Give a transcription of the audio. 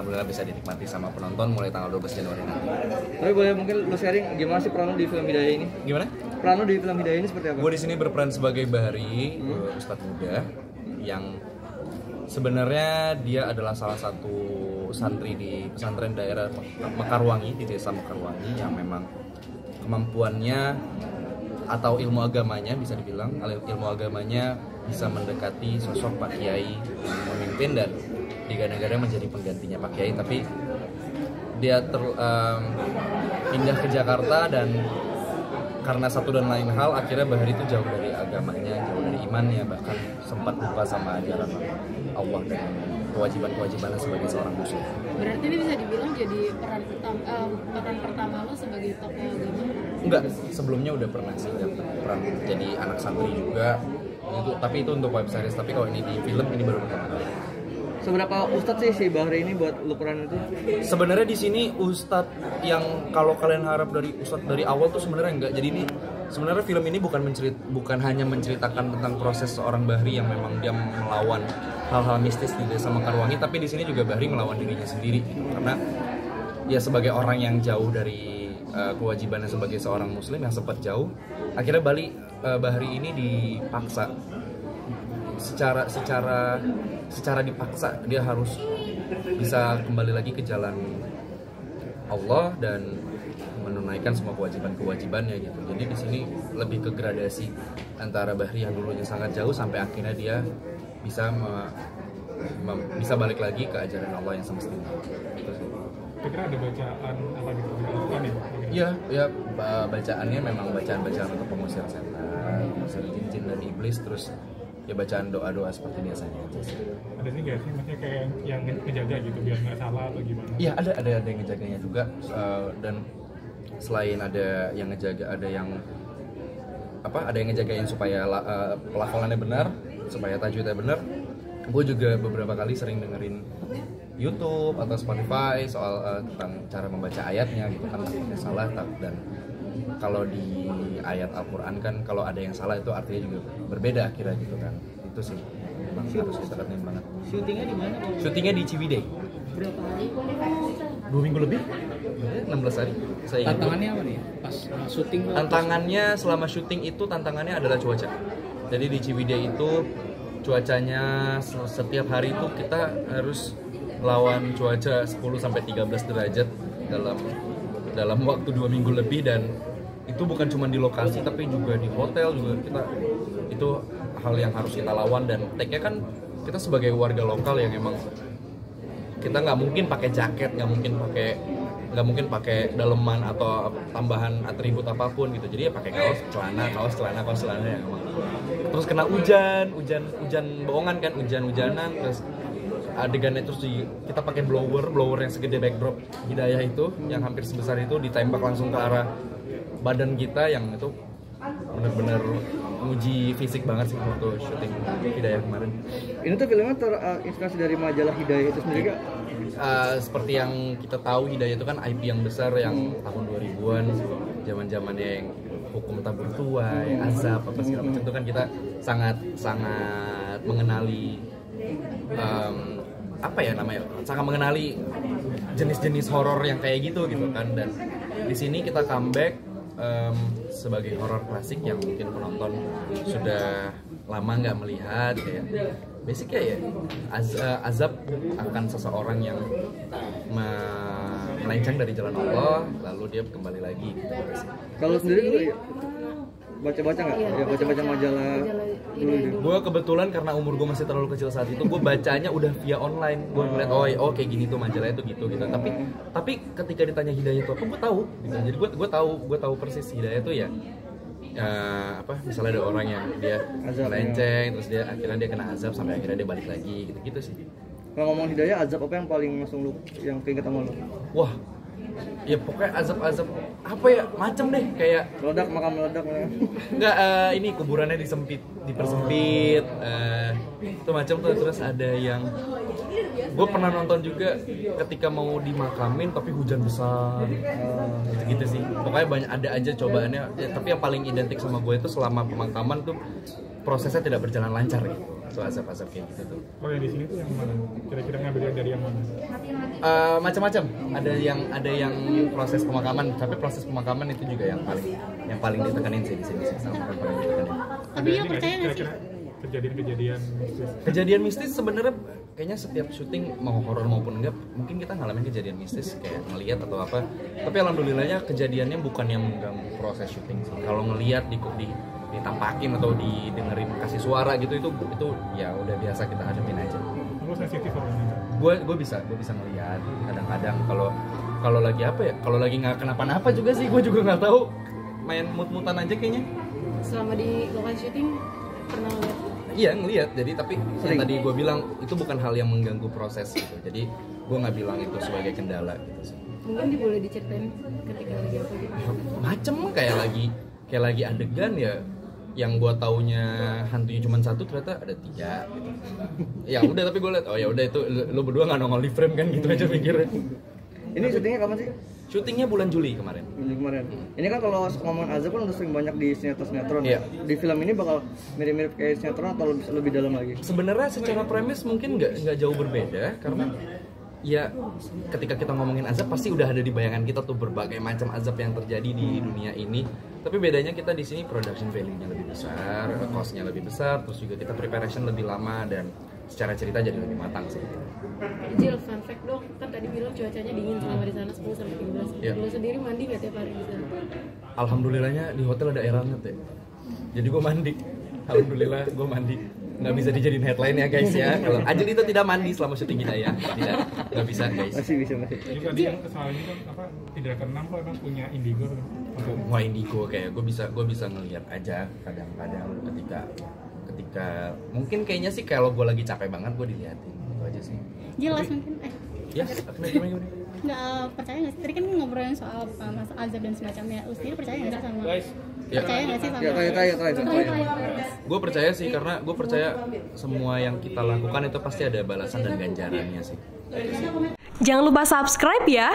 Alhamdulillah bisa dinikmati sama penonton mulai tanggal 12 Januari nanti. Tapi boleh mungkin lu sharing gimana sih peran lu di film Hidayah ini? Gimana? Peran lu di film Hidayah ini seperti apa? Gue di sini berperan sebagai Bahri, Ustadz muda yang sebenarnya dia adalah salah satu santri di pesantren daerah Mekarwangi, di desa Mekarwangi, yang memang kemampuannya atau ilmu agamanya, bisa dibilang ilmu agamanya bisa mendekati sosok Pak Kiai yang memimpin dan digadang-gadang menjadi penggantinya Pak Kiai, tapi dia pindah ke Jakarta dan karena satu dan lain hal akhirnya Bahri itu jauh dari agamanya, jauh dari imannya, bahkan sempat lupa sama ajaran Allah dan kewajiban-kewajibannya sebagai seorang muslim. Berarti ini bisa dibilang jadi peran pertama lo sebagai tokoh agama? Enggak, sebelumnya udah pernah sih peran jadi anak santri juga. Tapi itu untuk web series, tapi kalau ini di film ini baru pertama kali. Seberapa ustadz sih si Bahri ini buat lu peran itu? Sebenarnya di sini ustadz yang kalau kalian harap dari ustadz dari awal tuh sebenarnya enggak. Jadi ini sebenarnya film ini bukan hanya menceritakan tentang proses seorang Bahri yang memang dia melawan hal-hal mistis di desa Mekarwangi, tapi di sini juga Bahri melawan dirinya sendiri gitu. Karena dia sebagai orang yang jauh dari kewajibannya sebagai seorang muslim yang sempat jauh, akhirnya Bahri ini dipaksa secara dipaksa dia harus bisa kembali lagi ke jalan Allah dan menunaikan semua kewajibannya gitu. Jadi di sini lebih ke gradasi antara Bahri yang dulunya sangat jauh sampai akhirnya dia bisa bisa balik lagi ke ajaran Allah yang semestinya. Gitu sih. Kira ada bacaan apa gitu kan ya? Iya, bacaannya memang bacaan-bacaan untuk pengusir setan, pengusir jin-jin dan iblis, terus ya bacaan doa-doa seperti biasanya aja sih. Ada sih nggak sih maksudnya kayak yang ngejaga gitu biar nggak salah atau gimana? Iya, ada yang ngejaganya juga, dan selain ada yang ngejaga, ada yang ngejagain supaya pelafalannya benar, supaya tajwidnya benar. Gue juga beberapa kali sering dengerin YouTube atau Spotify soal tentang cara membaca ayatnya gitu kan, takutnya salah. Dan kalau di ayat Al-Quran kan kalau ada yang salah itu artinya juga berbeda akhirnya gitu kan. Itu sih memang harus ditekenin banget. Syutingnya di mana? Syutingnya di Ciwidey. Berapa hari? 2 minggu lebih? 16 hari. Saya ingat. Tantangannya apa nih? Pas syuting? Tantangannya selama syuting itu tantangannya adalah cuaca. Jadi di Ciwidey itu cuacanya setiap hari itu kita harus lawan cuaca 10 sampai 13 derajat dalam waktu 2 minggu lebih, dan itu bukan cuma di lokasi tapi juga di hotel juga itu hal yang harus kita lawan. Dan take-nya kan kita sebagai warga lokal yang emang kita nggak mungkin pakai jaket, nggak mungkin pakai daleman atau tambahan atribut apapun gitu. Jadi ya pakai kaos celana ya emang. Terus kena hujan bohongan kan, hujanan, terus adegannya terus kita pakai blower yang segede backdrop Hidayah itu, yang hampir sebesar itu, ditembak langsung ke arah badan kita, yang itu benar-benar menguji fisik banget sih waktu syuting Hidayah kemarin. Ini tuh filmnya terinspirasi dari majalah Hidayah itu sendiri gak? Seperti yang kita tahu, Hidayah itu kan IP yang besar yang tahun 2000-an, zaman-zamannya yang hukum tabur tuai, azab apa segala macam itu kan kita sangat mengenali sangat mengenali jenis-jenis horor yang kayak gitu kan. Dan di sini kita comeback sebagai horor klasik yang mungkin penonton sudah lama nggak melihat. Kayak basicnya ya azab akan seseorang yang melenceng dari jalan Allah lalu dia kembali lagi gitu. Kalau sendiri lu baca-baca nggak? Iya, Ya baca-baca majalah dulu gitu. Gue kebetulan karena umur gue masih terlalu kecil saat itu, gue bacanya udah via online. Gue ngeliat kayak gini tuh majalahnya tuh gitu. Tapi ketika ditanya Hidayah itu apa, gue tahu gitu. Jadi gue tahu persis Hidayah tuh ya misalnya ada orang yang dia melenceng, terus akhirnya dia kena azab sampai akhirnya dia balik lagi gitu sih. Kalau ngomong Hidayah, azab apa yang paling langsung lu yang keinget sama lu? Wah, ya pokoknya azab apa ya, macem deh, kayak Makam meledak ya. enggak, ini kuburannya dipersempit, itu macam tuh. Terus ada yang gue pernah nonton juga ketika mau dimakamin tapi hujan besar, gitu sih. Pokoknya banyak ada aja cobaannya ya, tapi yang paling identik sama gue itu selama pemakaman tuh prosesnya tidak berjalan lancar gitu. So azab-azab kayak gitu tuh. Kalau yang di sini tuh yang mana? Kira-kira ngambil dari yang mana? Macam-macam. Ada yang proses pemakaman, tapi proses pemakaman itu juga yang paling ditekanin sih di sini sih, sama yang paling ditekanin. Tapi lo percaya nggak sih? Kejadian-kejadian mistis. Kejadian mistis sebenarnya kayaknya setiap syuting mau horor maupun enggak, mungkin kita ngalamin kejadian mistis kayak ngelihat atau apa. Tapi alhamdulillahnya kejadiannya bukan yang mengganggu proses syuting sih. Kalau ngelihat ditampakin atau didengerin kasih suara gitu itu ya udah biasa kita hadapin aja. Lu sensitif orangnya. Gue bisa ngelihat kadang-kadang kalau lagi apa ya, kalau lagi nggak kenapa-napa juga sih, gue juga nggak tahu, main mut-mutan aja kayaknya. Selama di lokasi syuting pernah lihat? Iya ngelihat, jadi tapi yang tadi gue bilang itu bukan hal yang mengganggu proses gitu, jadi gue nggak bilang itu sebagai kendala gitu sih. Mungkin boleh diceritain ketika lagi apa gitu? Macem kayak lagi adegan ya, yang gue taunya hantunya cuma satu ternyata ada 3 gitu. Ya udah, tapi gue liat oh ya udah itu lu berdua nggak nongol di frame kan, gitu aja mikirnya. Ini syutingnya kapan sih? Syutingnya bulan Juli kemarin. Ini kan kalau ngomongin azab kan udah sering banyak di sinetron. Iya. Di film ini bakal mirip-mirip kayak sinetron atau lebih dalam lagi? Sebenarnya secara premis mungkin nggak jauh berbeda, karena ya ketika kita ngomongin azab pasti udah ada di bayangan kita tuh berbagai macam azab yang terjadi di dunia ini. Tapi bedanya kita di sini production value-nya lebih besar, cost-nya lebih besar, terus juga kita preparation lebih lama dan secara cerita jadi lebih matang sih. Jil, fun fact dong, kan tadi bilang cuacanya dingin selama di sana 10 sampai 13. Iya. Lo sendiri mandi nggak tiap hari di sana? Alhamdulillahnya di hotel ada air hangat ya. Jadi gue mandi. Alhamdulillah gue mandi. Nggak bisa dijadiin headline ya guys ya. Kalau Ajil itu tidak mandi selama syuting kita ya. Tidak, nggak bisa guys. Masih bisa. Jadi tadi yang soalnya kan apa tidak keenam kok emang punya indigo kan. Wah indigo kayak gue bisa ngelihat aja kadang-kadang ketika mungkin kayaknya sih kalau gue lagi capek banget gue diliatin itu aja sih. Jelas mungkin. Ya, gimana? Nggak percaya nggak sih? Tadi kan ngobrolin soal masa azab dan semacamnya. Lu sendiri percaya nggak sih sama? Ya. Percaya nggak sih sama? Gue percaya sih, karena gue percaya semua yang kita lakukan itu pasti ada balasan dan ganjarannya sih. Jangan lupa subscribe ya.